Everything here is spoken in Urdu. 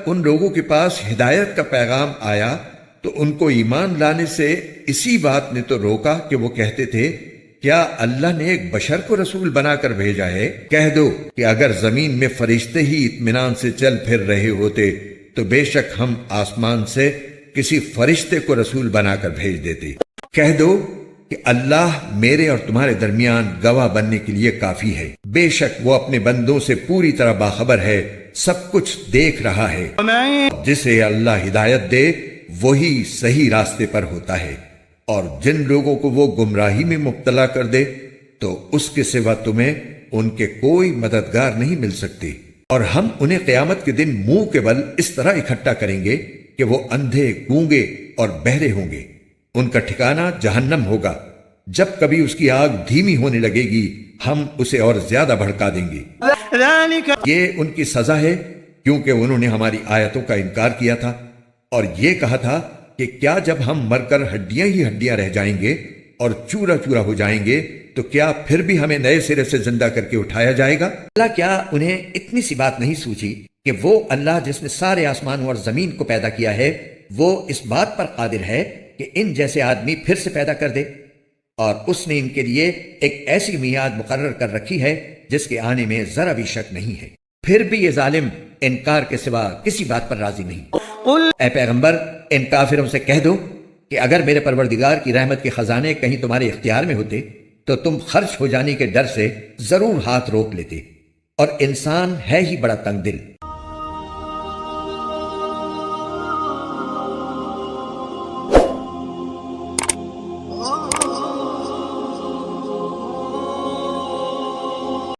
ان لوگوں کے پاس ہدایت کا پیغام آیا تو ان کو ایمان لانے سے اسی بات نے تو روکا کہ وہ کہتے تھے کیا اللہ نے ایک بشر کو رسول بنا کر بھیجا ہے؟ کہہ دو کہ اگر زمین میں فرشتے ہی اطمینان سے چل پھر رہے ہوتے تو بے شک ہم آسمان سے کسی فرشتے کو رسول بنا کر بھیج دیتے۔ کہہ دو کہ اللہ میرے اور تمہارے درمیان گواہ بننے کے لیے کافی ہے، بے شک وہ اپنے بندوں سے پوری طرح باخبر ہے، سب کچھ دیکھ رہا ہے۔ جسے اللہ ہدایت دے وہی صحیح راستے پر ہوتا ہے، اور جن لوگوں کو وہ گمراہی میں مبتلا کر دے تو اس کے سوا تمہیں ان کے کوئی مددگار نہیں مل سکتی۔ اور ہم انہیں قیامت کے دن منہ کے بل اس طرح اکٹھا کریں گے کہ وہ اندھے، گونگے اور بہرے ہوں گے، ان کا ٹھکانہ جہنم ہوگا، جب کبھی اس کی آگ دھیمی ہونے لگے گی ہم اسے اور زیادہ بھڑکا دیں گے۔ یہ ان کی سزا ہے کیونکہ انہوں نے ہماری آیتوں کا انکار کیا تھا اور یہ کہا تھا کہ کیا جب ہم مر کر ہڈیاں ہی ہڈیاں رہ جائیں گے اور چورا چورا ہو جائیں گے تو کیا پھر بھی ہمیں نئے سرے سے زندہ کر کے اٹھایا جائے گا؟ اللہ کیا انہیں اتنی سی بات نہیں سوچی کہ وہ اللہ جس نے سارے آسمانوں اور زمین کو پیدا کیا ہے وہ اس بات پر قادر ہے کہ ان جیسے آدمی پھر سے پیدا کر دے، اور اس نے ان کے لیے ایک ایسی میعاد مقرر کر رکھی ہے جس کے آنے میں ذرا بھی شک نہیں ہے، پھر بھی یہ ظالم انکار کے سوا کسی بات پر راضی نہیں۔ اے پیغمبر ان کافروں سے کہہ دو کہ اگر میرے پروردگار کی رحمت کے خزانے کہیں تمہارے اختیار میں ہوتے تو تم خرچ ہو جانے کے ڈر سے ضرور ہاتھ روک لیتے، اور انسان ہے ہی بڑا تنگ دل۔